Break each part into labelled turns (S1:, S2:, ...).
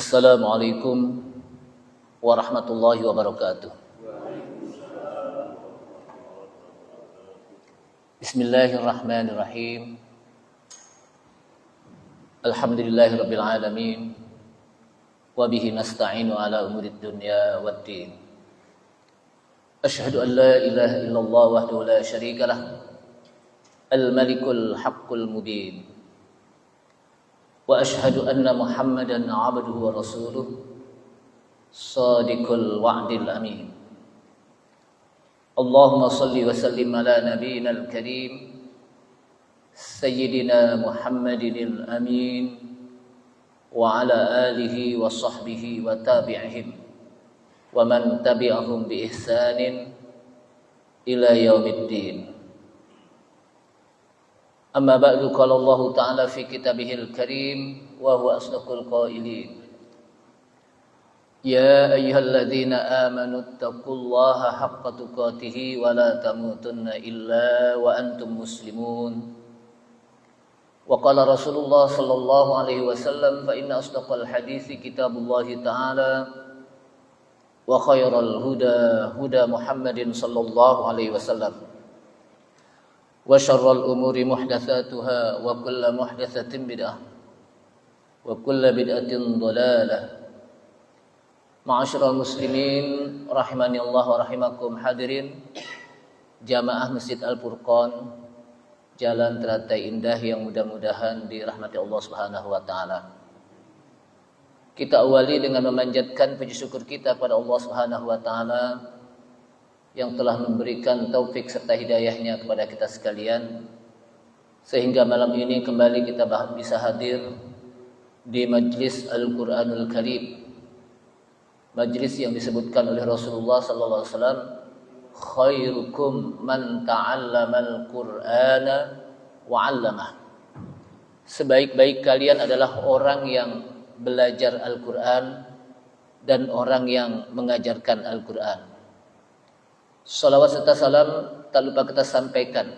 S1: Assalamualaikum warahmatullahi wabarakatuh. Bismillahirrahmanirrahim. Alhamdulillahirabbil alamin. Wa bihi nasta'inu ala umurid dunya waddin. Asyhadu an la ilaha illallah wahdahu la syarika lah. Al-malikul haqqul mubin. Wa ashhadu anna Muhammadan 'abduhu wa rasuluh shadiqul wa'dil amin. Allahumma salli wa sallim ala nabiyyinal karim sayyidina Muhammadinil amin wa ala alihi wa sahbihi wa tabi'ihim wa man tabi'ahum bi ihsanin ila yaumiddin. Amma ba'du, qala Allah Ta'ala fi kitabihil karim wa huwa asdaqul qailin. Ya ayyuhalladzina amanu taqullaha haqqa tuqatih wa la tamutunna illa wa antum muslimun. Wa qala Rasulullah sallallahu alaihi wasallam fa inna asdaqal hadithi kitabullah ta'ala wa khairal huda huda Muhammadin sallallahu alaihi wasallam. Wa syarrul umuri muhdatsatuha wa kullu muhdatsatin bid'ah wa kullu bid'atin dhalalah. Ma'asyiral muslimin rahimani Allah wa rahimakum, hadirin jamaah Masjid Al-Furqan Jalan Teratai Indah yang mudah-mudahan dirahmati Allah Subhanahu wa taala. Kita awali dengan memanjatkan puji syukur kita kepada Allah Subhanahu wa taala yang telah memberikan taufik serta hidayahnya kepada kita sekalian, sehingga malam ini kembali kita bisa hadir di majlis Al-Quranul Karim, majlis yang disebutkan oleh Rasulullah sallallahu alaihi wasallam, khairukum man ta'allamal Qur'ana wa 'allamah. Sebaik-baik kalian adalah orang yang belajar Al-Quran dan orang yang mengajarkan Al-Quran. Salawat serta salam tak lupa kita sampaikan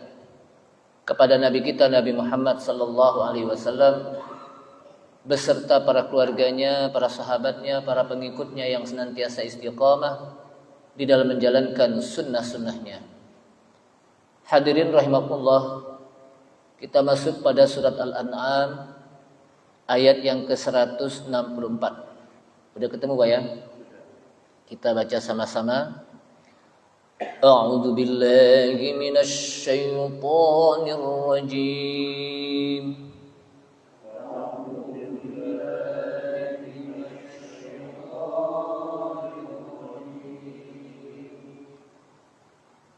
S1: kepada Nabi kita Nabi Muhammad sallallahu alaihi wasallam beserta para keluarganya, para sahabatnya, para pengikutnya yang senantiasa istiqamah di dalam menjalankan sunnah-sunnahnya. Hadirin rahimakumullah, kita masuk pada surat Al-An'am ayat yang ke-164. Udah ketemu Pak ya? Kita baca sama-sama. A'udzu billahi minasy syaithanir rajim.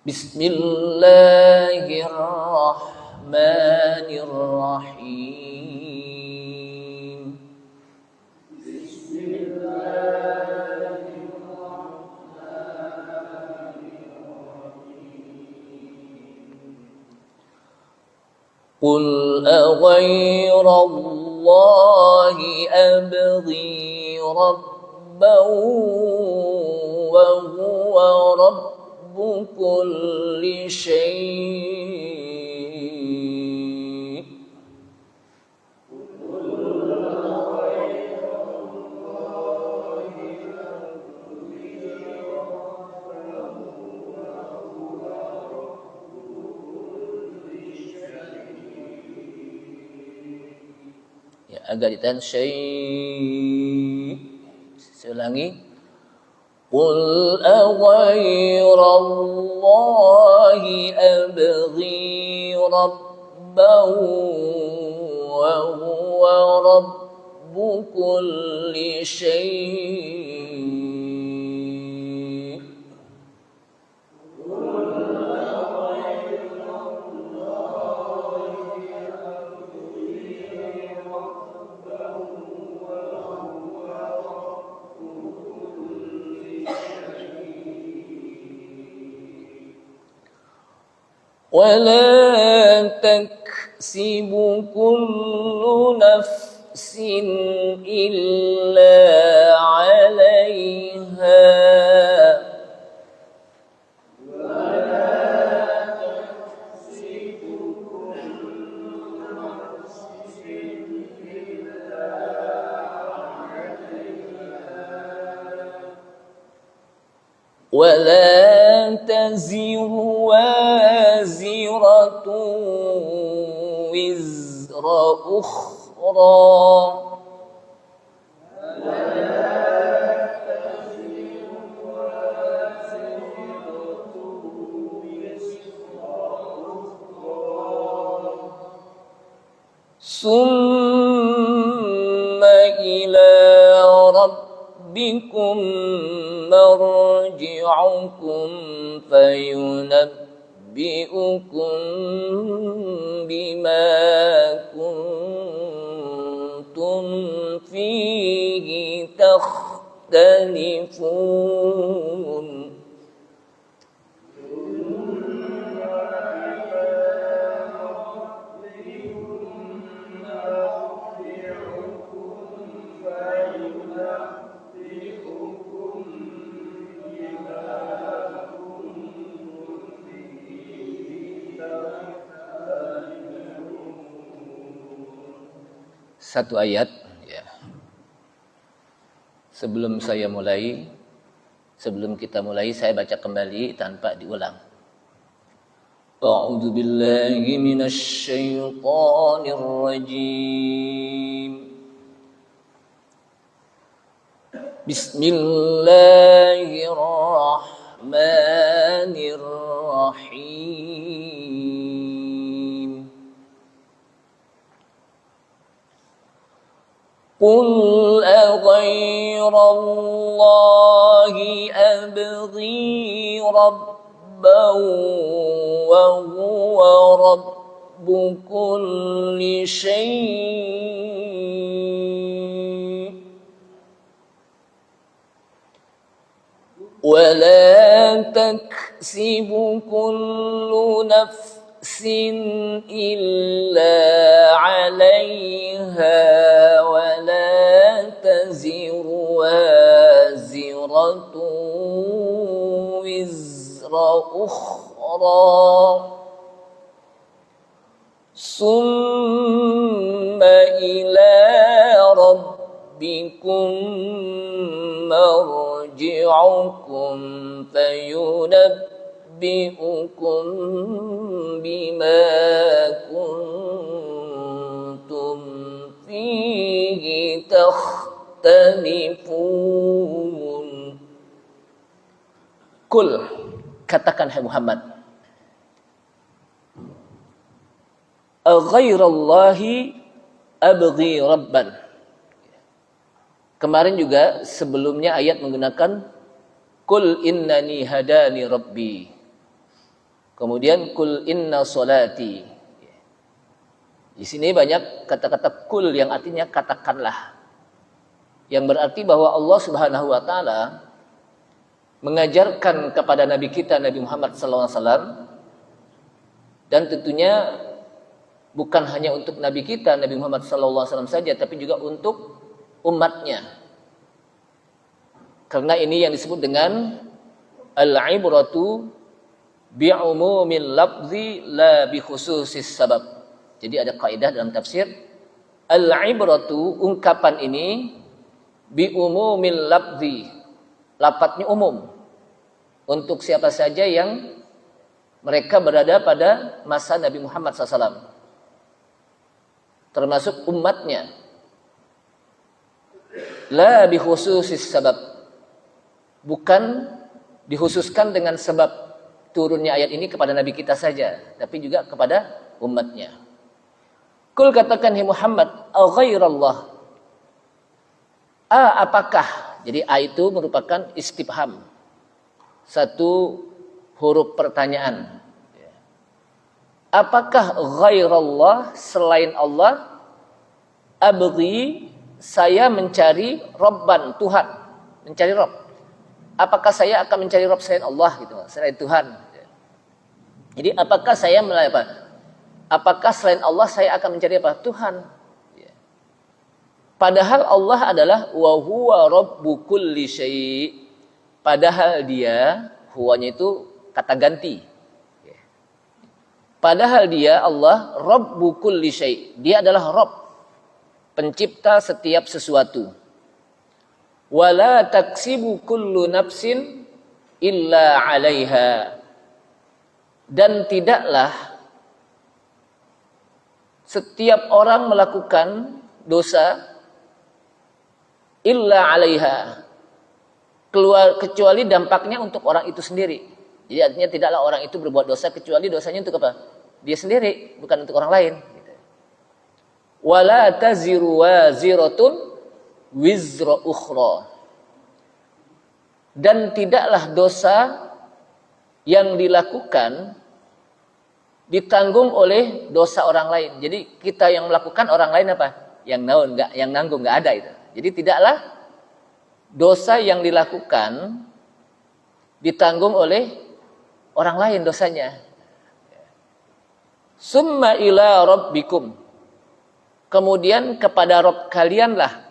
S1: Bismillahirrahmanirrahim. Qul aghayrallahi abghi rabban wa huwa rabbu kulli syai'. Ya, agak ditahan syai'. Saya ulangi. Qul aghayrallahi abghi rabban wa huwa rabbu kulli syai'. ولا تكسب كل نفس إلا عليها ولا تزر وازرة وزر أخرى ثم إلى ربكم مرجعكم فينبئكم بما كنتم فيه تختلفون. Satu ayat ya. Sebelum kita mulai saya baca kembali tanpa diulang. A'udzu billahi minasy syaithanir rajim. Bismillahirrahmanirrahim. قل أغير الله أبغي ربا وهو رب كل شيء ولا تكسب كل نفس إلا عليها ولا تزر وازرة وزر أخرى ثم إلى ربكم مرجعكم فينبئكم بما كنتم فيه تختلفون. Kul, katakan hai Muhammad, aghairallahi abghi rabban. Kemarin juga sebelumnya ayat menggunakan kul innani hadani rabbi. Kemudian kul inna solati. Di sini banyak kata-kata kul yang artinya katakanlah. Yang berarti bahwa Allah Subhanahu wa taala mengajarkan kepada nabi kita Nabi Muhammad SAW, dan tentunya bukan hanya untuk nabi kita Nabi Muhammad SAW saja, tapi juga untuk umatnya. Karena ini yang disebut dengan al-ibratu bi'umumil lafzi la bi khususis sabab. Jadi ada kaidah dalam tafsir, al-ibratu, ungkapan ini, bi'umumil lafzi, lafadznya umum untuk siapa saja yang mereka berada pada masa Nabi Muhammad SAW, termasuk umatnya. La bi khususis sabab, bukan dikhususkan dengan sebab turunnya ayat ini kepada Nabi kita saja, tapi juga kepada umatnya. Kul, katakan hai Muhammad, aghairallah, apakah? Jadi a itu merupakan istifham, satu huruf pertanyaan. Apakah ghairallah, selain Allah, abghi, saya mencari Rabban, Tuhan, mencari Rabb. Apakah saya akan mencari Rabb selain Allah, gitu, selain Tuhan? Jadi apakah saya apakah selain Allah saya akan mencari apa? Tuhan. Padahal Allah adalah wa huwa rabbu kulli syai'. Padahal dia, huwanya itu kata ganti. Padahal dia, Allah, rabbu kulli syai'. Dia adalah Rabb, pencipta setiap sesuatu. Wala taksibu kullu nafsin illa 'alaiha. Dan tidaklah setiap orang melakukan dosa illa 'alaiha, kecuali dampaknya untuk orang itu sendiri. Jadi artinya tidaklah orang itu berbuat dosa kecuali dosanya untuk apa? Dia sendiri, bukan untuk orang lain. Wala taziru waziratun wizra ukhra. Dan tidaklah dosa yang dilakukan ditanggung oleh dosa orang lain. Jadi kita yang melakukan, orang lain apa? Yang nanggung, enggak ada itu. Jadi tidaklah dosa yang dilakukan ditanggung oleh orang lain dosanya. Summa ila rabbikum. Kemudian kepada Rabb kalianlah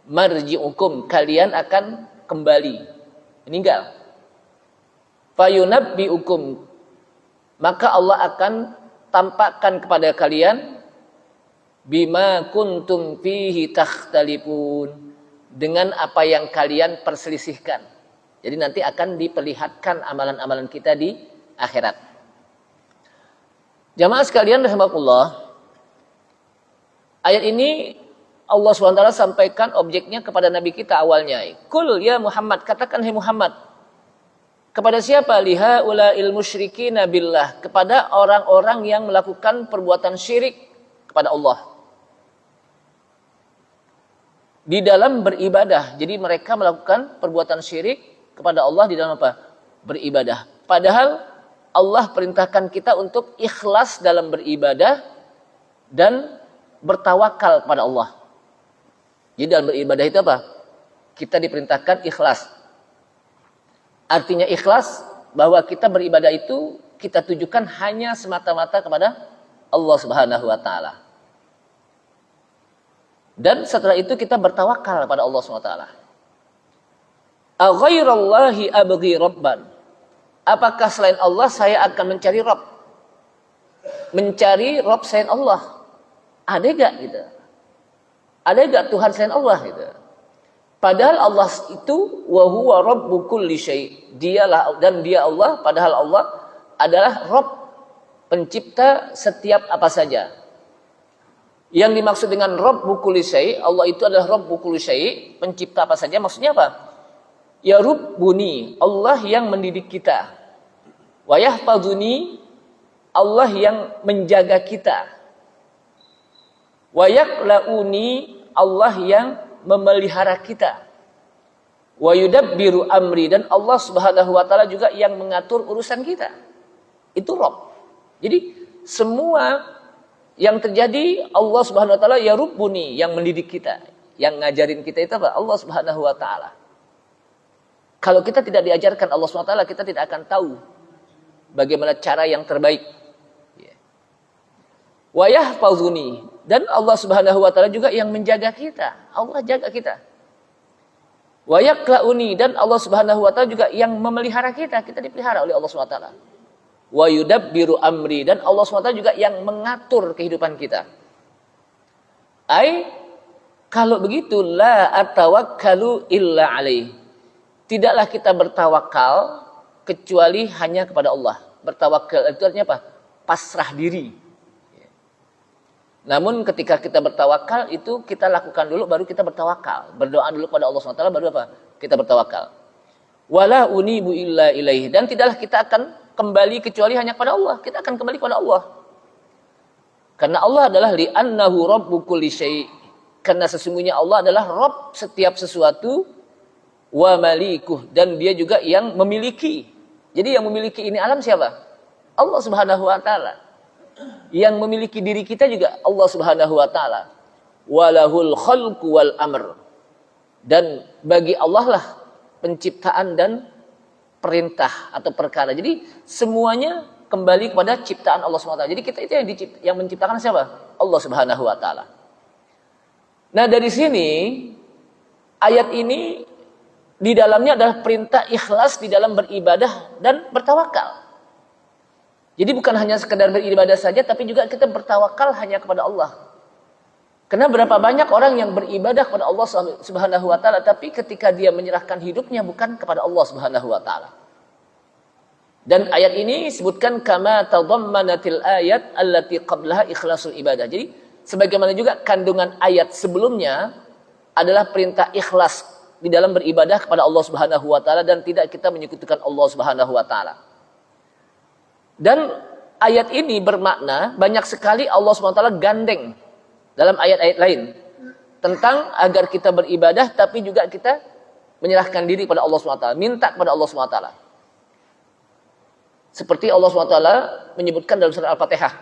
S1: marji'ukum, kalian akan kembali, meninggal. Fayunabbi'ukum, maka Allah akan tampakkan kepada kalian bima kuntum fihi takhtalifun, dengan apa yang kalian perselisihkan. Jadi nanti akan diperlihatkan amalan-amalan kita di akhirat. Jamaah sekalian rahimakumullah, ayat ini Allah SWT sampaikan objeknya kepada Nabi kita awalnya. Kul ya Muhammad, katakan hai Muhammad. Kepada siapa? Liha ula'il musyrikina billah, kepada orang-orang yang melakukan perbuatan syirik kepada Allah di dalam beribadah. Jadi mereka melakukan perbuatan syirik kepada Allah di dalam apa? Beribadah. Padahal Allah perintahkan kita untuk ikhlas dalam beribadah dan bertawakal kepada Allah. Jadi dalam beribadah itu apa? Kita diperintahkan ikhlas. Artinya ikhlas bahwa kita beribadah itu kita tujukan hanya semata-mata kepada Allah Subhanahu wa taala. Dan setelah itu kita bertawakal pada Allah Subhanahu wa taala. Aghairallahi abghi rabban. Apakah selain Allah saya akan mencari Rabb? Mencari Rabb selain Allah. Ada enggak gitu? Ada enggak Tuhan selain Allah gitu? Padahal Allah itu wa huwa rabbu kulli syai'. Dialah dan dia Allah, padahal Allah adalah Rabb, pencipta setiap apa saja. Yang dimaksud dengan rabbu kulli syai', Allah itu adalah rabbu kulli syai', pencipta apa saja. Maksudnya apa? Ya Rabbuni, Allah yang mendidik kita. Wa yahfazuni, Allah yang menjaga kita. Wa yaklauni, Allah yang memelihara kita. Wa yudabbiru amri, dan Allah Subhanahu wa taala juga yang mengatur urusan kita. Itu Rabb. Jadi semua yang terjadi Allah Subhanahu wa taala ya Rabbuni, yang mendidik kita, yang ngajarin kita itu apa? Allah Subhanahu wa taala. Kalau kita tidak diajarkan Allah Subhanahu wa taala, kita tidak akan tahu bagaimana cara yang terbaik. Wa yahfazuni, dan Allah Subhanahu wa taala juga yang menjaga kita. Allah jaga kita. Wa yaklauni, dan Allah Subhanahu wa taala juga yang memelihara kita. Kita dipelihara oleh Allah Subhanahu wa taala. Wa yudabbiru amri, dan Allah Subhanahu wa taala juga yang mengatur kehidupan kita. Kalau begitu la atawakkalu illa alaih. Tidaklah kita bertawakal kecuali hanya kepada Allah. Bertawakal itu artinya apa? Pasrah diri. Namun ketika kita bertawakal itu kita lakukan dulu baru kita bertawakal. Berdoa dulu kepada Allah SWT baru apa? Kita bertawakal. Wala unibu illa ilaih, dan tidaklah kita akan kembali kecuali hanya kepada Allah. Kita akan kembali kepada Allah. Karena Allah adalah li'annahu rabbu kulli syai'. Karena sesungguhnya Allah adalah Rabb setiap sesuatu, wa malikuh, dan dia juga yang memiliki. Jadi yang memiliki ini alam siapa? Allah Subhanahu wa taala. Yang memiliki diri kita juga Allah Subhanahu wa taala. Walahul khalqu wal amr. Dan bagi Allah lah penciptaan dan perintah atau perkara. Jadi semuanya kembali kepada ciptaan Allah Subhanahu wa taala. Jadi kita itu yang menciptakan siapa? Allah Subhanahu wa taala. Nah, dari sini ayat ini di dalamnya adalah perintah ikhlas di dalam beribadah dan bertawakal. Jadi bukan hanya sekedar beribadah saja, tapi juga kita bertawakal hanya kepada Allah. Karena berapa banyak orang yang beribadah kepada Allah Subhanahu wa taala, tapi ketika dia menyerahkan hidupnya bukan kepada Allah Subhanahu wa taala. Dan ayat ini disebutkan kama tadammanatil ayat allati qablaha ikhlasul ibadah. Jadi sebagaimana juga kandungan ayat sebelumnya adalah perintah ikhlas di dalam beribadah kepada Allah Subhanahu wa taala dan tidak kita menyekutukan Allah Subhanahu wa taala. Dan ayat ini bermakna banyak sekali Allah Subhanahu wa taala gandeng dalam ayat-ayat lain tentang agar kita beribadah tapi juga kita menyerahkan diri kepada Allah Subhanahu wa taala, minta kepada Allah Subhanahu wa taala. Seperti Allah SWT menyebutkan dalam surah Al-Fatihah.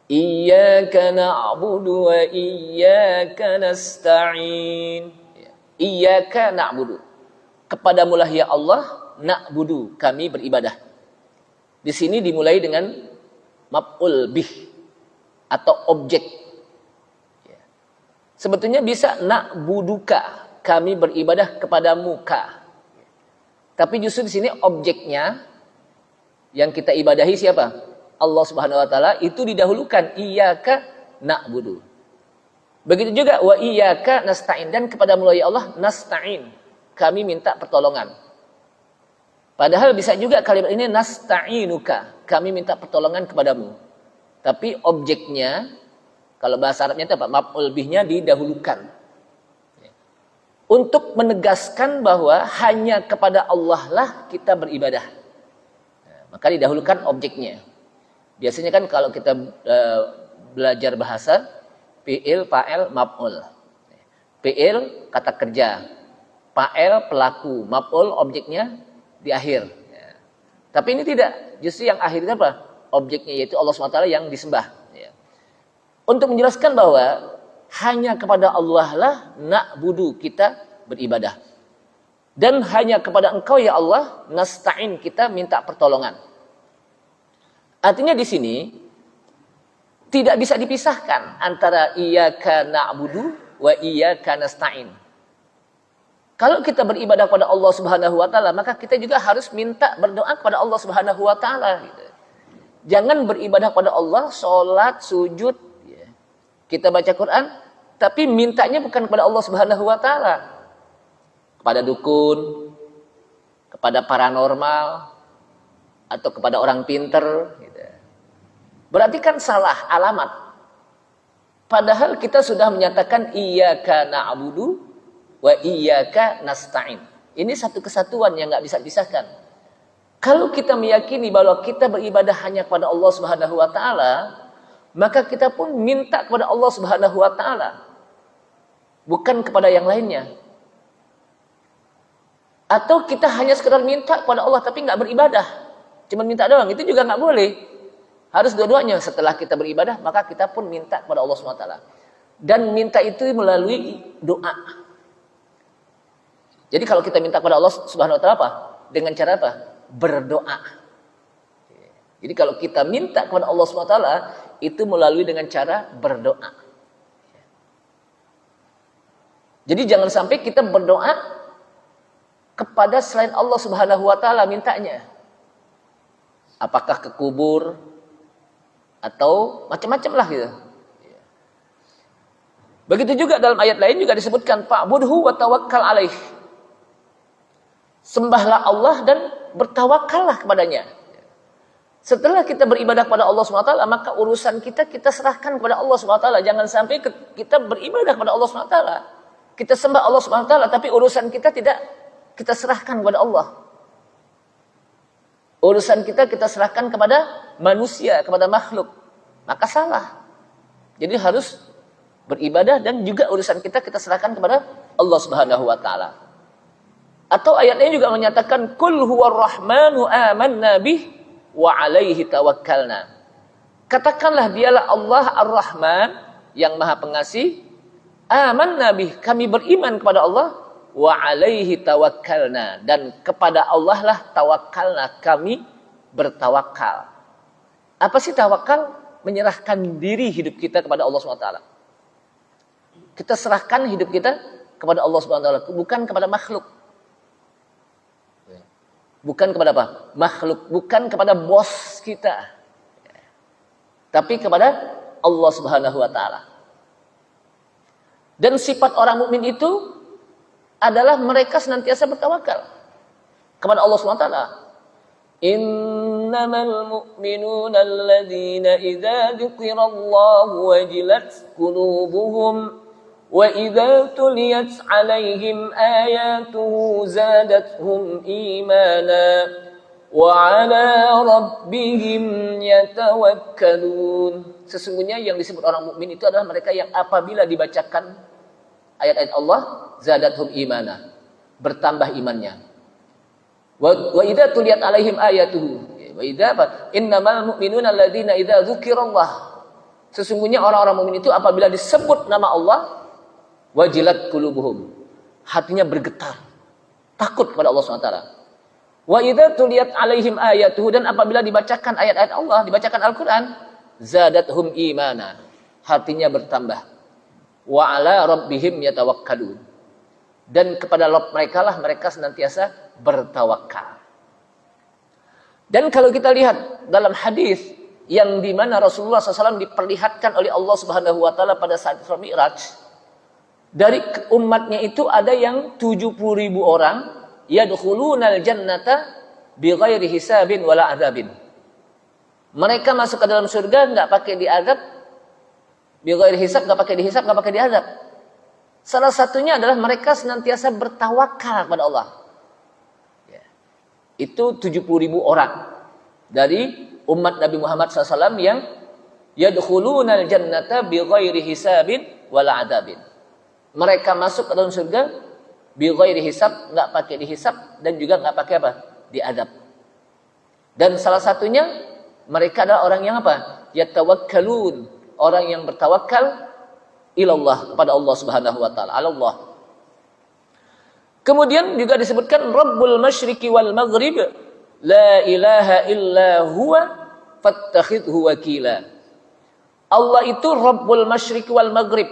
S1: Iyyaka na'budu wa iyyaka nasta'in. Iyyaka na'budu. Kepadamulah ya Allah, na'budu, kami beribadah. Di sini dimulai dengan maf'ul bih atau objek. Sebetulnya bisa na'buduka, kami beribadah kepadamu ka. Tapi justru di sini objeknya yang kita ibadahi siapa? Allah Subhanahu wa taala, itu didahulukan iyyaka na'budu. Begitu juga wa iyyaka nasta'in, dan kepadamu ya Allah nasta'in, kami minta pertolongan. Padahal bisa juga kalimat ini nasta'inuka, kami minta pertolongan kepadamu. Tapi objeknya kalau bahasa Arabnya itu apa? Maf'ul bihnya didahulukan. Untuk menegaskan bahwa hanya kepada Allah lah kita beribadah. Maka didahulukan objeknya. Biasanya kan kalau kita belajar bahasa, fi'il, fa'il, maf'ul. Fi'il kata kerja, fa'il pelaku, maf'ul objeknya di akhir. Tapi ini tidak. Justru yang akhir itu apa? Objeknya yaitu Allah SWT yang disembah. Untuk menjelaskan bahwa hanya kepada Allah lah na'budu, kita beribadah. Dan hanya kepada Engkau ya Allah nasta'in, kita minta pertolongan. Artinya di sini tidak bisa dipisahkan antara iyyaka na'budu wa iyyaka nasta'in. Kalau kita beribadah kepada Allah Subhanahu wa taala, maka kita juga harus minta berdoa kepada Allah Subhanahu wa taala gitu. Jangan beribadah kepada Allah, salat, sujud, kita baca Quran, tapi mintanya bukan kepada Allah Subhanahu wa taala. Kepada dukun, kepada paranormal, atau kepada orang pinter. Gitu. Berarti kan salah alamat. Padahal kita sudah menyatakan iyyaka na'budu wa iyyaka nasta'in. Ini satu kesatuan yang nggak bisa dipisahkan. Kalau kita meyakini bahwa kita beribadah hanya kepada Allah Subhanahu wa taala, maka kita pun minta kepada Allah Subhanahu wa taala, bukan kepada yang lainnya. Atau kita hanya sekedar minta kepada Allah tapi nggak beribadah, cuma minta doang, itu juga nggak boleh. Harus dua-duanya. Setelah kita beribadah, maka kita pun minta kepada Allah SWT. Dan minta itu melalui doa. Jadi kalau kita minta kepada Allah Subhanahu wa taala apa? Dengan cara apa? Berdoa. Jadi kalau kita minta kepada Allah SWT, itu melalui dengan cara berdoa. Jadi jangan sampai kita berdoa kepada selain Allah Subhanahu wa taala mintanya. Apakah ke kubur atau macam-macam lah gitu. Begitu juga dalam ayat lain juga disebutkan fa'budhu wa tawakkal alaih. Sembahlah Allah dan bertawakallah kepadanya. Setelah kita beribadah kepada Allah SWT, maka urusan kita serahkan kepada Allah SWT. Jangan sampai kita beribadah kepada Allah SWT. Kita sembah Allah SWT, tapi urusan kita tidak kita serahkan kepada Allah. Urusan kita serahkan kepada manusia, kepada makhluk. Maka salah. Jadi harus beribadah dan juga urusan kita serahkan kepada Allah Subhanahu wa taala. Atau ayat lain juga menyatakan kul huwar rahmanu amanna bih wa alaihi tawakkalna. Katakanlah dialah Allah Ar-Rahman yang Maha Pengasih. Amanna bih, kami beriman kepada Allah. Wa alaihi tawakkalna, dan kepada Allah lah tawakkalna, kami bertawakal. Apa sih tawakal? Menyerahkan diri hidup kita kepada Allah SWT. Kita serahkan hidup kita kepada Allah SWT, bukan kepada makhluk. Bukan kepada apa? Makhluk, bukan kepada bos kita. Tapi kepada Allah Subhanahu wa taala. Dan sifat orang mukmin itu adalah mereka senantiasa bertawakal kepada Allah SWT. Innamal mu'minuna alladhina idza dzukirallahu wajilat qulubuhum wa idza tuliyat 'alaihim ayatuhu zadatuhum imana wa 'ala rabbihim yatawakkalun. Sesungguhnya yang disebut orang mukmin itu adalah mereka yang apabila dibacakan ayat-ayat Allah zadatuhum imana, bertambah imannya. Wa idza tuliyat 'alaihim ayatuhu. Wa idza innamal mu'minuna alladzina idza dzukirallah. Sesungguhnya orang-orang mukmin itu apabila disebut nama Allah wajilat qulubuhum. Hatinya bergetar, takut kepada Allah SWT. Wa idza tuliyat 'alaihim ayatuhu, dan apabila dibacakan ayat-ayat Allah, dibacakan Al-Qur'an, zadatuhum imana. Hatinya bertambah. Wa 'ala rabbihim yatawakkalun. Dan kepada Rabb mereka lah mereka senantiasa bertawakal. Dan kalau kita lihat dalam hadis yang di mana Rasulullah SAW diperlihatkan oleh Allah Subhanahu Wa Taala pada saat Isra Mi'raj, dari umatnya itu ada yang 70.000 orang yadkhulunal jannata bighairi hisabin wala adzabin. Mereka masuk ke dalam surga enggak pakai diazab, bighairi hisab, enggak pakai dihisab, enggak pakai diazab. Salah satunya adalah mereka senantiasa bertawakal kepada Allah. Ya. Itu 70.000 orang dari umat Nabi Muhammad SAW yang yadkhulunal jannata bighairi hisabin wala adzabin. Mereka masuk ke dalam surga bighairi hisab, enggak pakai dihisab dan juga enggak pakai apa? Diazab. Dan salah satunya mereka adalah orang yang apa? Yatawakkalun, orang yang bertawakal ilallah, kepada Allah Subhanahu wa taala, Allah. Kemudian juga disebutkan Rabbul Masyriqi wal Maghrib la ilaha illa huwa fattakhidhu wakila. Allah itu Rabbul Masyriqi wal Maghrib.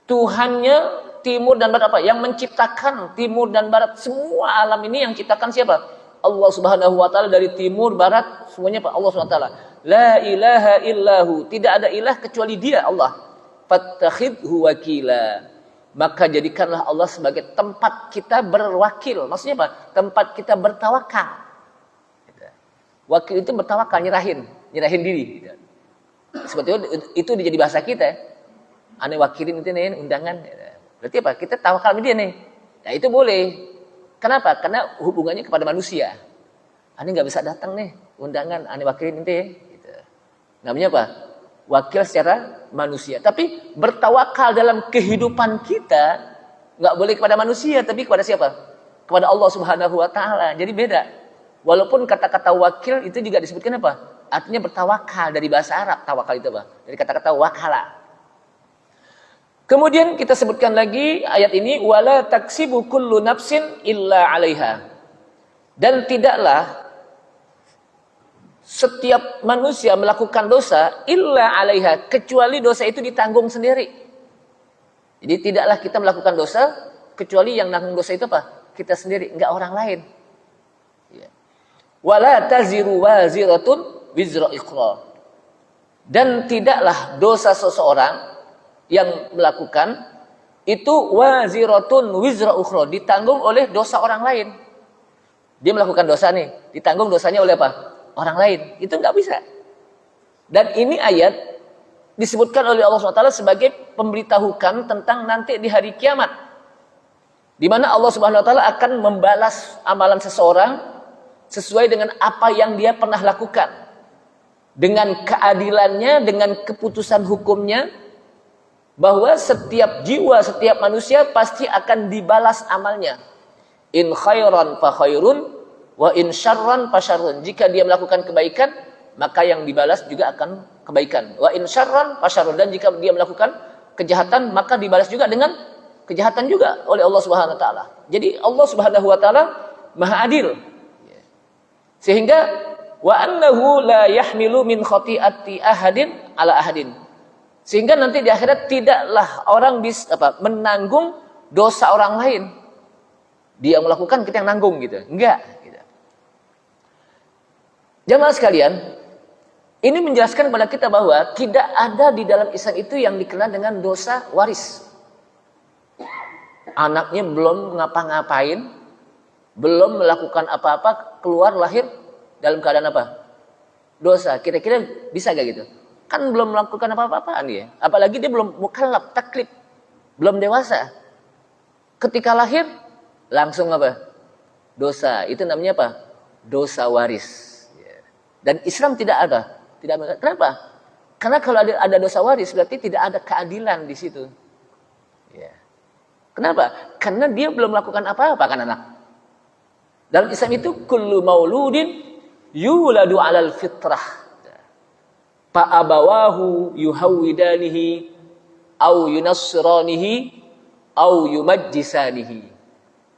S1: Tuhannya timur dan barat, apa? Yang menciptakan timur dan barat, semua alam ini yang ciptakan siapa? Allah Subhanahu wa taala, dari timur barat semuanya Pak Allah Subhanahu wa taala. La ilaha illahu, tidak ada ilah kecuali Dia, Allah. Fattakhidhu wakila, maka jadikanlah Allah sebagai tempat kita berwakil. Maksudnya apa? Tempat kita bertawakal. Wakil itu bertawakal, nyerahin diri. Seperti itu jadi bahasa kita. Ane wakilin itu nih undangan. Berarti apa? Kita tawakal sama dia nih. Nah itu boleh. Kenapa? Karena hubungannya kepada manusia. Ane nggak bisa datang nih undangan, ane wakilin itu. Gitu. Namanya apa? Wakil secara manusia. Tapi bertawakal dalam kehidupan kita nggak boleh kepada manusia, tapi kepada siapa? Kepada Allah Subhanahu wa taala. Jadi beda. Walaupun kata-kata wakil itu juga disebutkan apa? Artinya bertawakal, dari bahasa Arab. Tawakal itu apa? Dari kata-kata wakala. Kemudian kita sebutkan lagi ayat ini, wala taksibu kullu nafsin illa 'alaiha. Dan tidaklah setiap manusia melakukan dosa illa 'alaiha, kecuali dosa itu ditanggung sendiri. Jadi tidaklah kita melakukan dosa kecuali yang nanggung dosa itu apa? Kita sendiri, enggak orang lain. Ya. Wala taziru waziratun wizra ukhra. Dan tidaklah dosa seseorang yang melakukan itu waziratun wizra ukhra, ditanggung oleh dosa orang lain. Dia melakukan dosa nih, ditanggung dosanya oleh apa? Orang lain. Itu nggak bisa. Dan ini ayat disebutkan oleh Allah SWT sebagai pemberitahukan tentang nanti di hari kiamat, di mana Allah Subhanahu wa taala akan membalas amalan seseorang sesuai dengan apa yang dia pernah lakukan, dengan keadilannya, dengan keputusan hukumnya, bahwa setiap jiwa, setiap manusia pasti akan dibalas amalnya. In khairan fa khairun wa in syarran fa syarrun. Jika dia melakukan kebaikan, maka yang dibalas juga akan kebaikan. Wa in syarran fa syarrun. Dan jika dia melakukan kejahatan, maka dibalas juga dengan kejahatan juga oleh Allah Subhanahu wa taala. Jadi Allah Subhanahu wa taala Maha Adil. Sehingga wa annahu la yahmilu min khati'ati ahadin ala ahadin. Sehingga nanti di akhirat tidaklah orang bisa menanggung dosa orang lain. Dia melakukan, kita yang nanggung gitu. Enggak, gitu. Jamaah sekalian, ini menjelaskan kepada kita bahwa tidak ada di dalam Islam itu yang dikenal dengan dosa waris. Anaknya belum ngapa-ngapain, belum melakukan apa-apa, keluar lahir dalam keadaan apa? Dosa. Kira-kira bisa gak gitu? Kan belum melakukan apa-apaan dia. Apalagi dia belum mukallaf, taklif. Belum dewasa. Ketika lahir, langsung apa? Dosa. Itu namanya apa? Dosa waris. Dan Islam tidak ada. Kenapa? Karena kalau ada dosa waris, berarti tidak ada keadilan di situ. Ya. Kenapa? Karena dia belum melakukan apa-apa kan anak. Dalam Islam itu kullu mauludin yuladu 'alal fitrah. Fa abawahu yuhawidanihi au yunassiranihi au yumajjisanihi.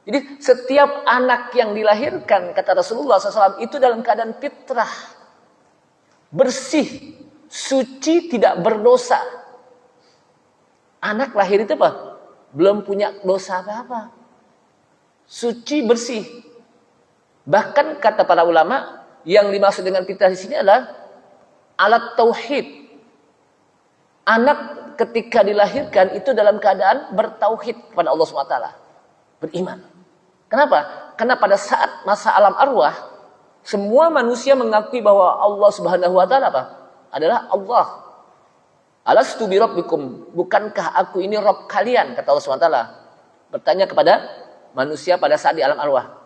S1: Jadi setiap anak yang dilahirkan kata Rasulullah SAW itu dalam keadaan fitrah, bersih, suci, tidak berdosa. Anak lahir itu apa? Belum punya dosa apa-apa. Suci, bersih. Bahkan kata para ulama, yang dimaksud dengan fitrah di sini adalah alat tauhid. Anak ketika dilahirkan itu dalam keadaan bertauhid kepada Allah SWT. Beriman. Kenapa? Karena pada saat masa alam arwah, semua manusia mengakui bahwa Allah Subhanahu wa taala apa? Adalah Allah. Alastu bi rabbikum, bukankah aku ini Rabb kalian, kata Allah SWT. Bertanya kepada manusia pada saat di alam arwah.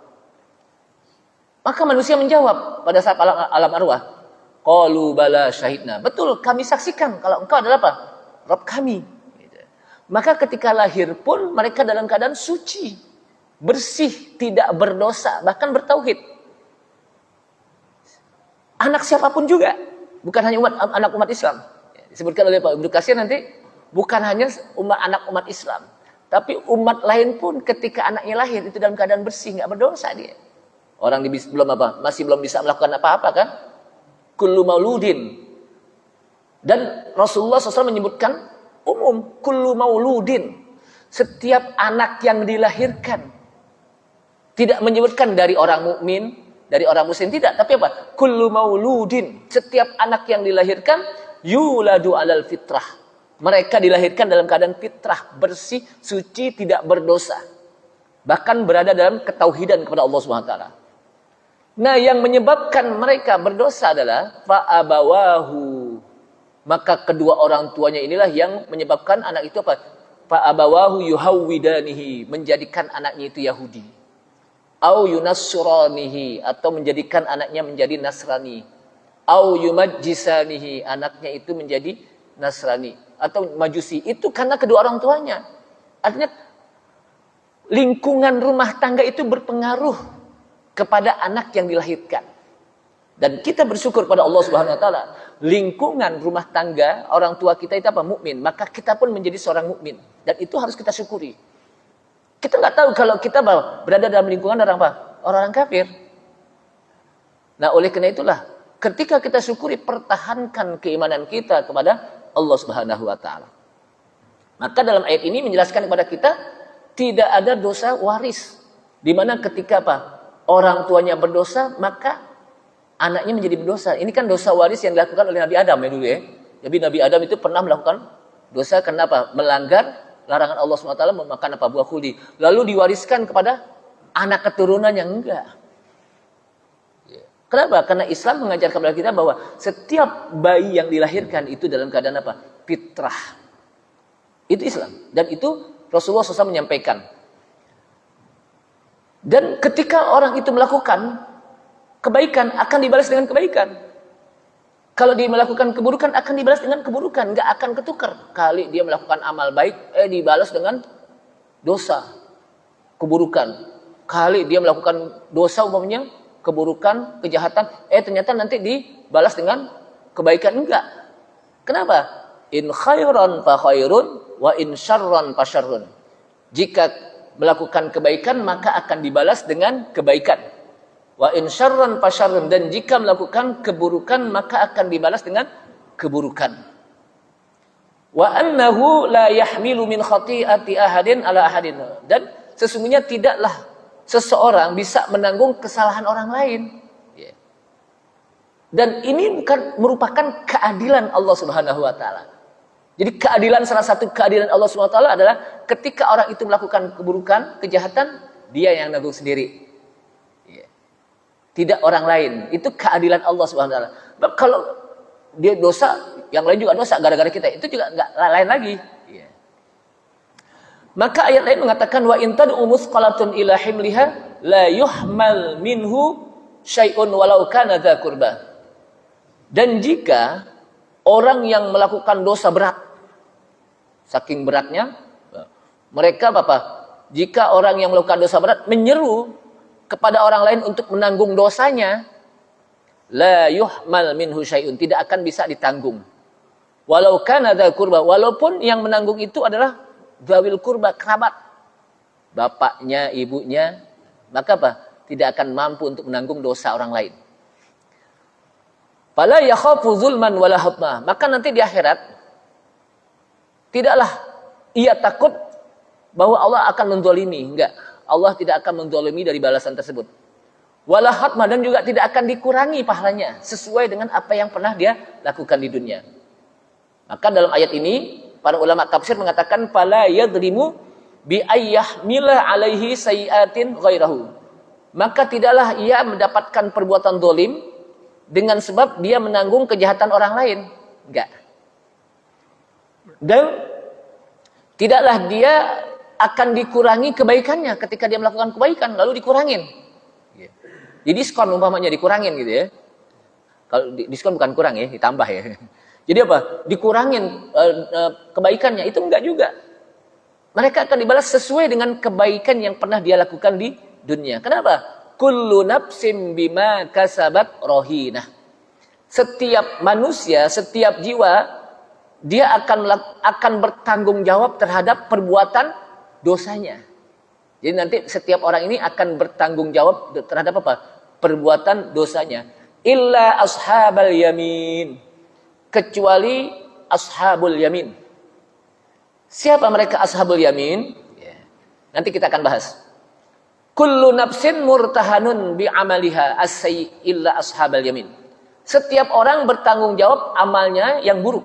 S1: Maka manusia menjawab pada saat alam arwah, qalu bala syahidna. Betul, kami saksikan kalau engkau adalah apa? Rabb kami. Maka ketika lahir pun mereka dalam keadaan suci, bersih, tidak berdosa, bahkan bertauhid. Anak siapapun juga, bukan hanya anak umat Islam. Disebutkan oleh Pak Ibnu Katsir nanti, bukan hanya anak umat Islam, tapi umat lain pun ketika anaknya lahir itu dalam keadaan bersih, nggak berdosa dia. Orang masih belum bisa melakukan apa-apa kan? Kullu mauludin. Dan Rasulullah SAW menyebutkan umum, kullu mauludin. Setiap anak yang dilahirkan. Tidak menyebutkan dari orang mukmin, dari orang muslim, tidak. Tapi apa? Kullu mauludin. Setiap anak yang dilahirkan, yuladu alal fitrah. Mereka dilahirkan dalam keadaan fitrah, bersih, suci, tidak berdosa. Bahkan berada dalam ketauhidan kepada Allah SWT. Nah, yang menyebabkan mereka berdosa adalah fa'abawahu. Maka kedua orang tuanya inilah yang menyebabkan anak itu apa? Fa'abawahu yuhawwidanihi, menjadikan anaknya itu Yahudi. Au yunassiranihi, atau menjadikan anaknya menjadi Nasrani. Au yumajjisanihi, anaknya itu menjadi Nasrani atau Majusi. Itu karena kedua orang tuanya. Artinya lingkungan rumah tangga itu berpengaruh kepada anak yang dilahirkan. Dan kita bersyukur pada Allah Subhanahu wa taala, lingkungan rumah tangga orang tua kita itu apa? Mukmin. Maka kita pun menjadi seorang mukmin, dan itu harus kita syukuri. Kita nggak tahu kalau kita berada dalam lingkungan orang apa? Orang kafir. Nah, oleh karena itulah ketika kita syukuri, pertahankan keimanan kita kepada Allah Subhanahu wa taala. Maka dalam ayat ini menjelaskan kepada kita tidak ada dosa waris. Di mana ketika apa? Orang tuanya berdosa, maka anaknya menjadi berdosa. Ini kan dosa waris yang dilakukan oleh Nabi Adam ya dulu ya. Jadi Nabi Adam itu pernah melakukan dosa kenapa? Melanggar larangan Allah SWT memakan apa? Buah khuldi. Lalu diwariskan kepada anak keturunan yang enggak. Kenapa? Karena Islam mengajarkan kepada kita bahwa setiap bayi yang dilahirkan itu dalam keadaan apa? Fitrah. Itu Islam. Dan itu Rasulullah SAW menyampaikan. Dan ketika orang itu melakukan kebaikan, akan dibalas dengan kebaikan. Kalau dia melakukan keburukan, akan dibalas dengan keburukan. Nggak akan ketukar. Kali dia melakukan amal baik, dibalas dengan dosa, keburukan. Kali dia melakukan dosa umpamanya, keburukan, kejahatan, ternyata nanti dibalas dengan kebaikan. Enggak. Kenapa? In khairan fa khairun, wa in syarran fa syarrun. Jika melakukan kebaikan, maka akan dibalas dengan kebaikan. Wa in syarran fa syarrun, dan jika melakukan keburukan, maka akan dibalas dengan keburukan. Wa annahu la yahmilu min khati'ati ahadin ala ahadin. Dan sesungguhnya tidaklah seseorang bisa menanggung kesalahan orang lain. Dan ini bukan merupakan keadilan Allah Subhanahu wa taala. Jadi keadilan, salah satu keadilan Allah Subhanahu wa taala adalah ketika orang itu melakukan keburukan, kejahatan, dia yang nanggung sendiri. tidak orang lain. Itu keadilan Allah Subhanahu wa taala. Kalau dia dosa, yang lain juga dosa gara-gara kita, itu juga enggak lain lagi. Ya. Maka ayat lain mengatakan wa in tad'u musqalatun ila himliha la yuhmal minhu syai'un walau kana dza qurba. Dan jika orang yang melakukan dosa berat, saking beratnya, mereka jika orang yang melakukan dosa berat menyeru kepada orang lain untuk menanggung dosanya, la yuhmal minhu syai'un, tidak akan bisa ditanggung. Walau kana dza qurba, walaupun yang menanggung itu adalah dzawil qurba, kerabat, bapaknya, ibunya, maka tidak akan mampu untuk menanggung dosa orang lain. Fala yakhafu zulman wala hatma, maka nanti di akhirat tidaklah ia takut bahwa Allah akan menzalimi, enggak. Allah tidak akan menzalimi dari balasan tersebut. Wala hatma, dan juga tidak akan dikurangi pahalanya sesuai dengan apa yang pernah dia lakukan di dunia. Maka dalam ayat ini para ulama tafsir mengatakan fala yadrimu bi ayyahmila alaihi sayiatin ghairahu. Maka tidaklah ia mendapatkan perbuatan zalim dengan sebab dia menanggung kejahatan orang lain. Enggak. Dan tidaklah dia akan dikurangi kebaikannya ketika dia melakukan kebaikan lalu dikurangin. Jadi diskon umpamanya dikurangin gitu ya. Kalau diskon bukan kurang ya, ditambah ya. Jadi dikurangin kebaikannya, itu enggak juga. Mereka akan dibalas sesuai dengan kebaikan yang pernah dia lakukan di dunia. Kenapa? Kullu nafsin bima kasabat rohinah. Setiap manusia, setiap jiwa, dia akan bertanggung jawab terhadap perbuatan dosanya. Jadi nanti setiap orang ini akan bertanggung jawab terhadap perbuatan dosanya. Illa ashabal yamin, kecuali ashabul yamin. Siapa mereka ashabul yamin? Nanti kita akan bahas. Kullu nafsin murtahanun bi amaliha as-sayyi illa ashabal yamin. Setiap orang bertanggung jawab amalnya yang buruk.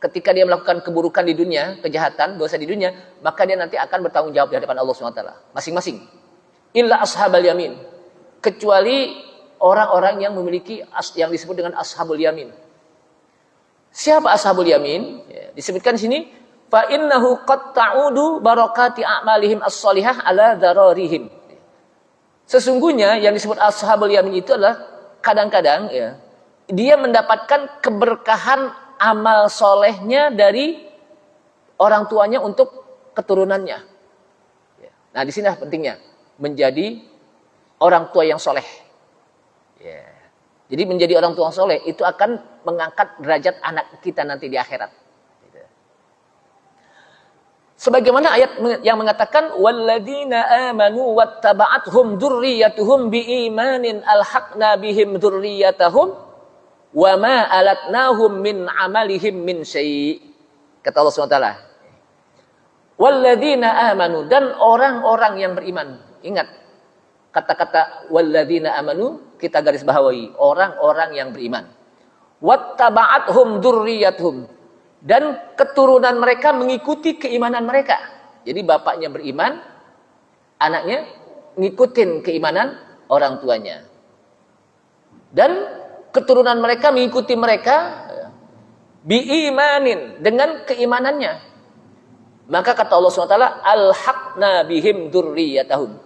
S1: Ketika dia melakukan keburukan di dunia, kejahatan, dosa di dunia, maka dia nanti akan bertanggung jawab di hadapan Allah SWT. Masing-masing. Illa ashabal yamin. Kecuali orang-orang yang memiliki yang disebut dengan ashabul yamin. Siapa ashabul yamin? Disebutkan di sini, fa innahu qad ta'udu barakati a'malihim as-salihah ala dararihim. Sesungguhnya yang disebut ashabul yamin itu adalah kadang-kadang dia mendapatkan keberkahan amal solehnya dari orang tuanya untuk keturunannya. Nah, di sini pentingnya menjadi orang tua yang soleh. Jadi menjadi orang tua yang soleh itu akan mengangkat derajat anak kita nanti di akhirat. Sebagaimana ayat yang mengatakan walladzina amanu wattaba'athum dzurriyyatuhum biimanin alhaqna bihim dzurriyyatahum wama alatnahum min amalihim min syai'. Kata Allah SWT. Walladzina amanu, dan orang-orang yang beriman. Ingat kata-kata walladzina amanu, kita garis bawahi, orang-orang yang beriman. Wattaba'athum dzurriyyatuhum, dan keturunan mereka mengikuti keimanan mereka. Jadi bapaknya beriman, anaknya ngikutin keimanan orang tuanya. Dan keturunan mereka mengikuti mereka biimanin, dengan keimanannya. Maka kata Allah SWT, alhaqna bihim dzurriyyatahum.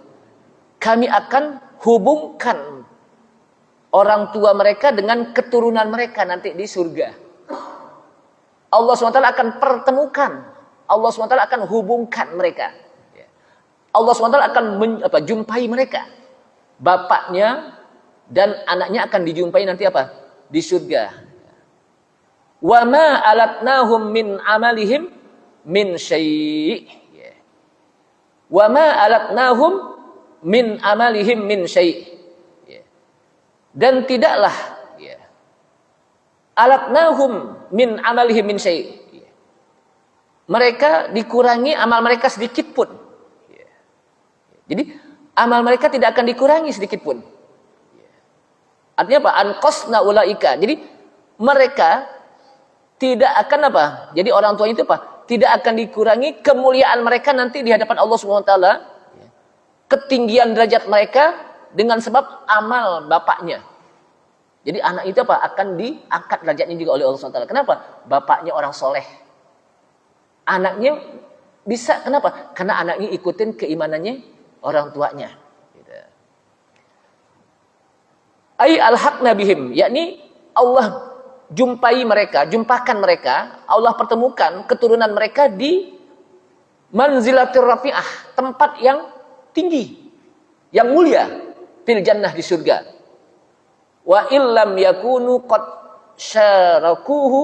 S1: Kami akan hubungkan orang tua mereka dengan keturunan mereka nanti di surga. Allah SWT akan pertemukan, Allah SWT akan hubungkan mereka. Allah SWT akan jumpai mereka. Bapaknya dan anaknya akan dijumpai nanti di surga. Wa ma alatnahum min amalihim min syai'. Wa ma alatnahum min amalihim min syai'. Dan tidaklah alatnahum min amalihim min syai'. Mereka dikurangi amal mereka sedikit pun. Jadi amal mereka tidak akan dikurangi sedikit pun. Artinya anqasna ulaika. Jadi mereka tidak akan jadi orang tua itu tidak akan dikurangi kemuliaan mereka nanti di hadapan Allah Subhanahu wa taala. Ketinggian derajat mereka dengan sebab amal bapaknya. Jadi anak itu apa? Akan diangkat derajatnya juga oleh Allah SWT. Kenapa? Bapaknya orang soleh. Anaknya bisa, kenapa? Karena anaknya ikutin keimanannya orang tuanya. Ai alhaqna bihim, yakni Allah jumpakan mereka, Allah pertemukan keturunan mereka di manzilatir rafi'ah, tempat yang tinggi, yang mulia, fil jannah, di surga. Wa illam yakunu qad syarakuhu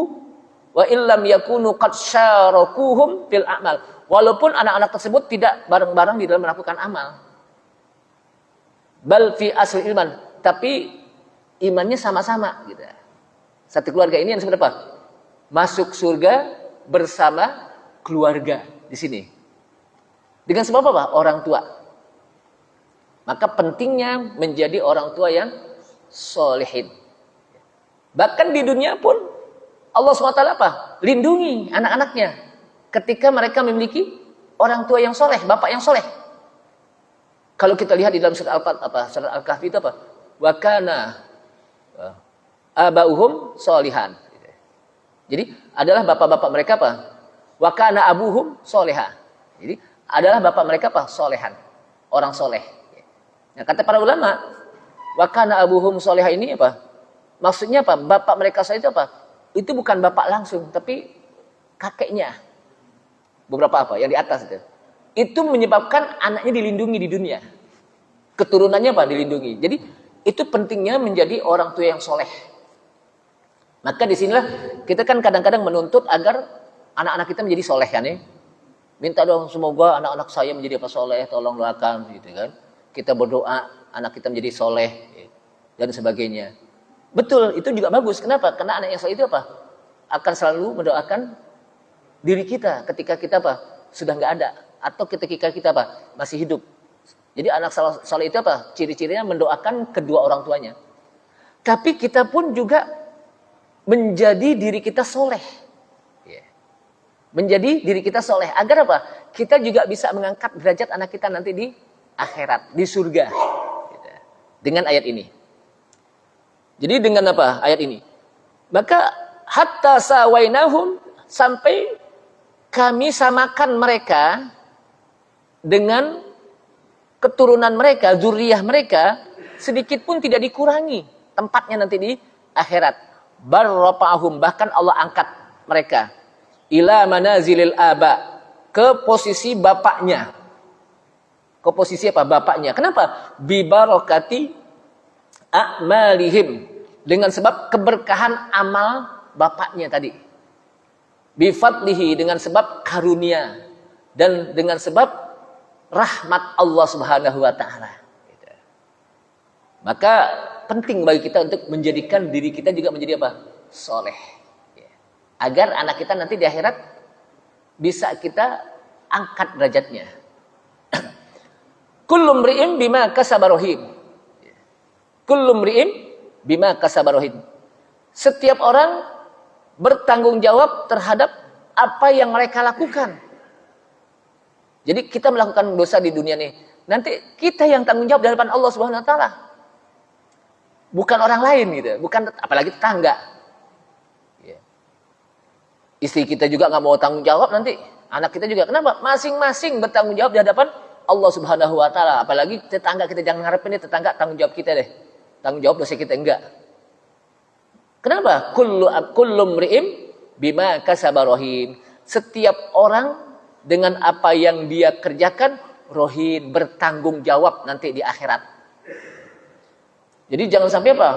S1: wa illam yakunu qad syarakuhum fil a'mal. Walaupun anak-anak tersebut tidak bareng-bareng di dalam melakukan amal. Bal fi asli iman, tapi imannya sama-sama gitu. Satu keluarga ini yang seperti apa? Masuk surga bersama keluarga di sini. Dengan sebab apa? Orang tua. Maka pentingnya menjadi orang tua yang solehin. Bahkan di dunia pun Allah SWT apa? Lindungi anak-anaknya ketika mereka memiliki orang tua yang soleh, bapak yang soleh. Kalau kita lihat di dalam surat Al-Kahfi itu apa? Wa kana abauhum solihan. Jadi adalah bapak-bapak mereka apa? Wa kana abuhum soleha. Jadi adalah bapak mereka apa? Solehan, orang soleh. Nah, kata para ulama, wa kana abuhum soleha ini apa? Maksudnya apa? Bapak mereka soleh itu apa? Itu bukan bapak langsung, tapi kakeknya. Beberapa apa? Yang di atas itu. Itu menyebabkan anaknya dilindungi di dunia. Keturunannya apa? Dilindungi. Jadi itu pentingnya menjadi orang tua yang soleh. Maka disinilah kita kan kadang-kadang menuntut agar anak-anak kita menjadi soleh kan ya. Minta dong semoga anak-anak saya menjadi apa soleh, tolong doakan gitu kan. Kita berdoa anak kita menjadi soleh dan sebagainya. Betul, itu juga bagus. Kenapa? Karena anak yang soleh itu apa? Akan selalu mendoakan diri kita ketika kita apa? Sudah nggak ada. Atau ketika kita apa? Masih hidup. Jadi anak soleh itu apa? Ciri-cirinya mendoakan kedua orang tuanya. Tapi kita pun juga menjadi diri kita soleh. Menjadi diri kita soleh. Agar apa? Kita juga bisa mengangkat derajat anak kita nanti di akhirat, di surga. Dengan ayat ini. Jadi dengan apa? Ayat ini. Maka hatta sawainahum, sampai kami samakan mereka dengan keturunan mereka, zuriyah mereka, sedikit pun tidak dikurangi tempatnya nanti di akhirat. Barrafa'ahum, bahkan Allah angkat mereka ila manazilil aba, ke posisi bapaknya. Ke posisi apa? Bapaknya. Kenapa? Bi barakati a'malihim, dengan sebab keberkahan amal bapaknya tadi. Bi fadlihi, dengan sebab karunia dan dengan sebab rahmat Allah Subhanahu wa taala. Maka penting bagi kita untuk menjadikan diri kita juga menjadi apa? Soleh. Agar anak kita nanti di akhirat bisa kita angkat derajatnya. Kullu mri'in bima kasaba rahim. Kullu mri'in bima kasaba rahim. Setiap orang bertanggung jawab terhadap apa yang mereka lakukan. Jadi kita melakukan dosa di dunia nih, nanti kita yang tanggung jawab di hadapan Allah Subhanahu wa taala. Bukan orang lain gitu, bukan apalagi tetangga. Istri kita juga nggak mau tanggung jawab nanti, anak kita juga. Kenapa? Masing-masing bertanggung jawab di hadapan Allah Subhanahu wa taala. Apalagi tetangga kita, jangan ngarepin tetangga tanggung jawab kita deh. Tanggung jawab dosa kita enggak. Kenapa? Kullu mri'im bima kasaba rahim. Setiap orang dengan apa yang dia kerjakan rohin, bertanggung jawab nanti di akhirat. Jadi jangan sampai apa?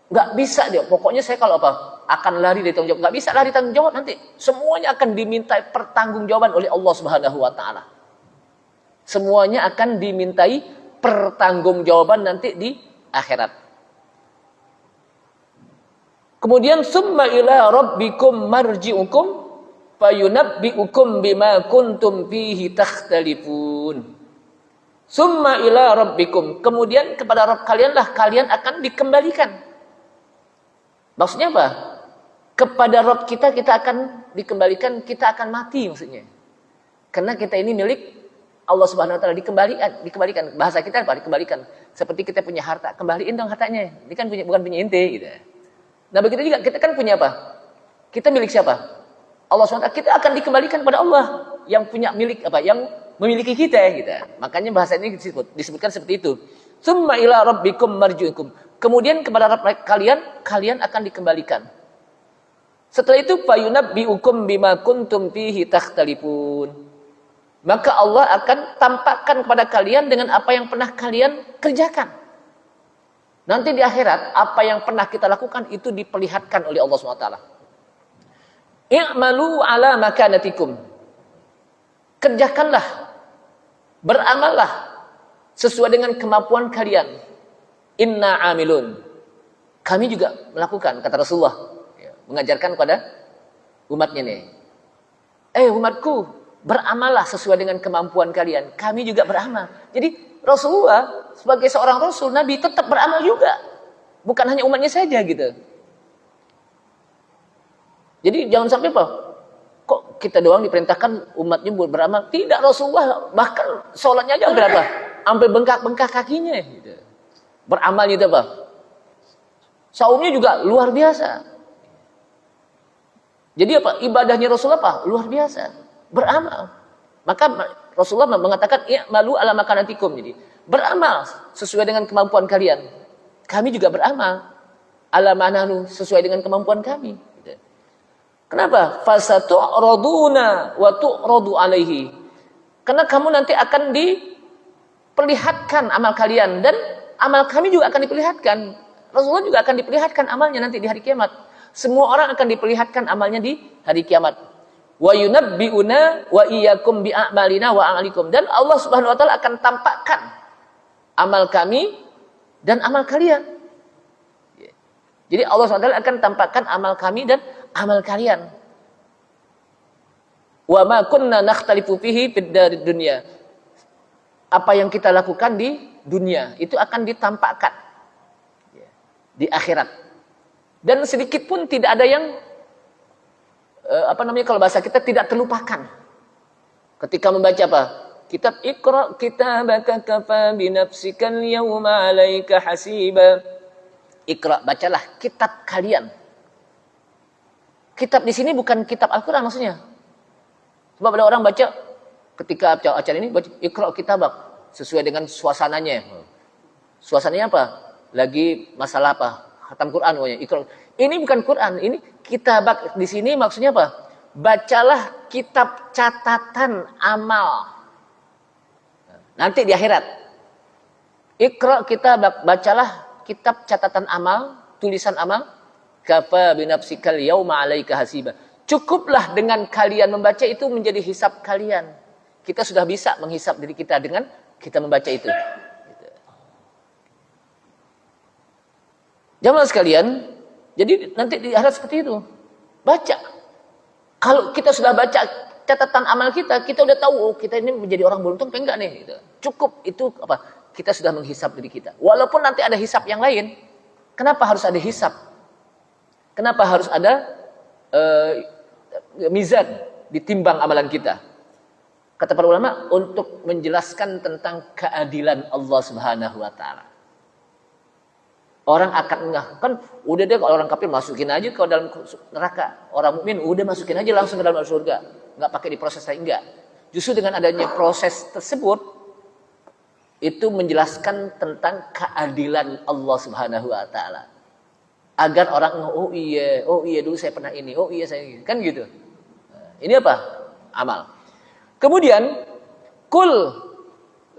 S1: Nggak bisa dia. Pokoknya saya kalau apa? Akan lari dari tanggung jawab. Nggak bisa lari tanggung jawab nanti. Semuanya akan dimintai pertanggungjawaban oleh Allah Subhanahu wa taala. Semuanya akan dimintai pertanggungjawaban nanti di akhirat. Kemudian summa ila rabbikum marji'ukum fayunabbi'ukum bima kuntum fihi takhtalifun. Summa ila rabbikum, kemudian kepada Rabb kalianlah kalian akan dikembalikan. Maksudnya apa? Kepada Rabb kita akan dikembalikan, kita akan mati maksudnya. Karena kita ini milik Allah Subhanahu wa taala, dikembalikan. Bahasa kita apa? Dikembalikan. Seperti kita punya harta, kembaliin dong hartanya. Ini kan bukan punya ente gitu. Nah, begitu juga kita kan punya apa? Kita milik siapa? Allah SWT. Kita akan dikembalikan kepada Allah yang punya milik apa? Yang memiliki kita gitu. Makanya bahasa ini disebutkan seperti itu. Tsumma ila rabbikum marji'ukum. Kemudian kepada Rabb kalian akan dikembalikan. Setelah itu fayunabbi'ukum bima kuntum fihi takhtalifun. Maka Allah akan tampakkan kepada kalian dengan apa yang pernah kalian kerjakan. Nanti di akhirat, apa yang pernah kita lakukan itu diperlihatkan oleh Allah SWT. I'malu ala makanatikum. Kerjakanlah, beramallah sesuai dengan kemampuan kalian. Inna amilun. Kami juga melakukan, kata Rasulullah. Mengajarkan kepada umatnya nih. Umatku, beramallah sesuai dengan kemampuan kalian. Kami juga beramal. Jadi Rasulullah sebagai seorang Rasul, Nabi tetap beramal juga. Bukan hanya umatnya saja gitu. Jadi jangan sampai apa? Kok kita doang diperintahkan umatnya buat beramal? Tidak, Rasulullah bahkan sholatnya aja berapa? Sampai bengkak-bengkak kakinya gitu. Beramal gitu apa? Saumnya juga luar biasa. Jadi apa? Ibadahnya Rasulullah apa? Luar biasa. Beramal. Maka Rasulullah mengatakan i'malu ala makanatikum. Jadi beramal sesuai dengan kemampuan kalian. Kami juga beramal ala mananu sesuai dengan kemampuan kami. Kenapa? Fasatu'raduna wa tu'radu alaihi. Karena kamu nanti akan diperlihatkan amal kalian dan amal kami juga akan diperlihatkan. Rasulullah juga akan diperlihatkan amalnya nanti di hari kiamat. Semua orang akan diperlihatkan amalnya di hari kiamat. Wa yunabbi'una wa iyyakum bi'amalina wa a'malikum. Dan Allah Subhanahu wa taala akan tampakkan amal kami dan amal kalian. Jadi Allah Subhanahu wa taala akan tampakkan amal kami dan amal kalian. Wa ma kunna nakhtalifu fihi fid darid dunya. Apa yang kita lakukan di dunia itu akan ditampakkan di akhirat. Dan sedikit pun tidak ada yang kalau bahasa kita tidak terlupakan. Ketika membaca apa? Kitab Iqra kitabaka kafa binafsikal yawma 'alaika hasiba. Iqra, bacalah kitab kalian. Kitab di sini bukan kitab Al-Qur'an maksudnya. Sebab ada orang baca ketika acara ini baca Iqra kitabak sesuai dengan suasananya. Suasananya apa? Lagi masalah apa? Khatam Quran pokoknya. Iqra. Ini bukan Quran, ini kitabak di sini maksudnya apa? Bacalah kitab catatan amal. Nanti di akhirat. Iqra kitabak, bacalah kitab catatan amal, tulisan amal. Kafa binafsikal yauma 'alaika hasiba. Cukuplah dengan kalian membaca itu menjadi hisab kalian. Kita sudah bisa menghisab diri kita dengan kita membaca itu. Jamaah sekalian, jadi nanti di akhirat seperti itu. Baca. Kalau kita sudah baca catatan amal kita, kita udah tahu kita ini menjadi orang beruntung apa enggak nih gitu. Cukup itu apa? Kita sudah menghisap diri kita. Walaupun nanti ada hisap yang lain. Kenapa harus ada hisap? Kenapa harus ada mizan ditimbang amalan kita? Kata para ulama untuk menjelaskan tentang keadilan Allah Subhanahu wa taala. Orang akan kan udah deh kalau orang kafir masukin aja ke dalam neraka. Orang mukmin udah masukin aja langsung ke dalam surga. Enggak pakai diproses lagi enggak. Justru dengan adanya proses tersebut itu menjelaskan tentang keadilan Allah Subhanahu wa taala. Agar orang oh iya dulu saya pernah ini, oh iya saya ini. Kan gitu. Nah, ini apa? Amal. Kemudian kul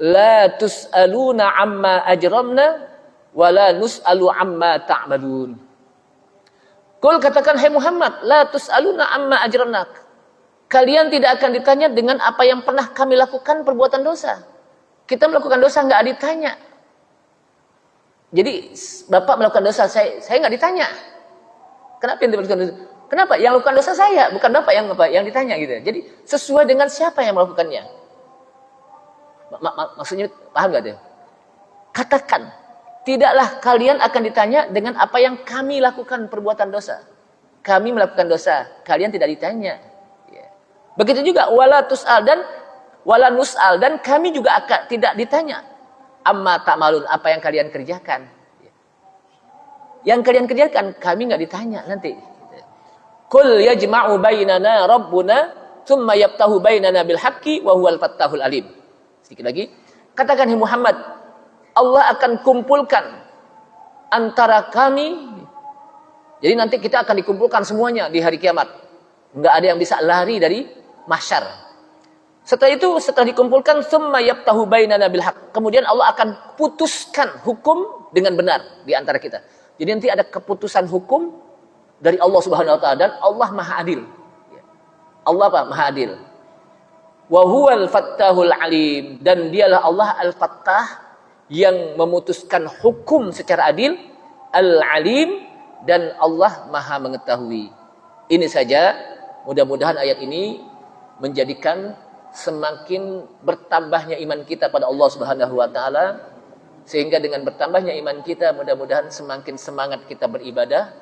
S1: la tus'aluna amma ajramna wala nus'alu amma ta'malun. Kul katakan hai Muhammad, la tus'aluna amma ajramna. Kalian tidak akan ditanya dengan apa yang pernah kami lakukan perbuatan dosa. Kita melakukan dosa enggak ditanya. Jadi Bapak melakukan dosa, saya enggak ditanya. Kenapa yang melakukan dosa? Kenapa? Yang melakukan dosa saya, bukan Bapak yang ditanya gitu. Jadi sesuai dengan siapa yang melakukannya. Maksudnya paham enggak tuh? Katakan tidaklah kalian akan ditanya dengan apa yang kami lakukan perbuatan dosa. Kami melakukan dosa, kalian tidak ditanya. Begitu juga wala tus'al dan wala nus'al dan kami juga akan tidak ditanya amma ta'malun, apa yang kalian kerjakan. Yang kalian kerjakan kami enggak ditanya nanti. Qul yajma'u bainana rabbuna tsumma yaftahu bainana bil haqqi wa huwal fattahul alim. Sedikit lagi. Katakan hai Muhammad, Allah akan kumpulkan antara kami. Jadi nanti kita akan dikumpulkan semuanya di hari kiamat. Enggak ada yang bisa lari dari mahsyar. Setelah itu, setelah dikumpulkan, tsumma yaftahu bainana bil haqq. Kemudian Allah akan putuskan hukum dengan benar di antara kita. Jadi nanti ada keputusan hukum dari Allah Subhanahu wa taala, dan Allah Maha Adil. Allah apa? Maha Adil. Wa huwal fattahul alim, dan dialah Allah Al-Fattah yang memutuskan hukum secara adil, Al-Alim, dan Allah Maha mengetahui. Ini saja, mudah-mudahan ayat ini menjadikan semakin bertambahnya iman kita pada Allah Subhanahu wa taala, sehingga dengan bertambahnya iman kita mudah-mudahan semakin semangat kita beribadah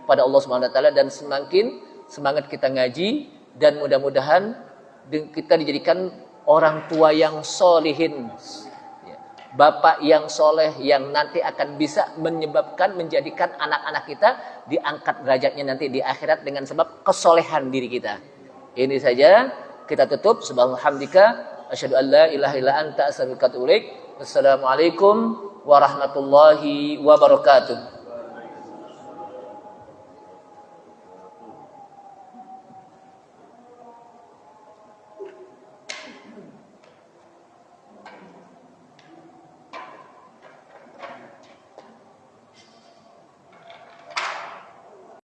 S1: pada Allah Subhanahu wa taala, dan semakin semangat kita ngaji, dan mudah-mudahan kita dijadikan orang tua yang solihin, bapak yang soleh, yang nanti akan bisa menjadikan anak-anak kita diangkat derajatnya nanti di akhirat dengan sebab kesolehan diri kita. Ini saja, kita tutup. Subhanalhamdika asyhadu an la ilaha illa anta astaghfiruka wa atubu ilaik. Wassalamualaikum warahmatullahi wabarakatuh.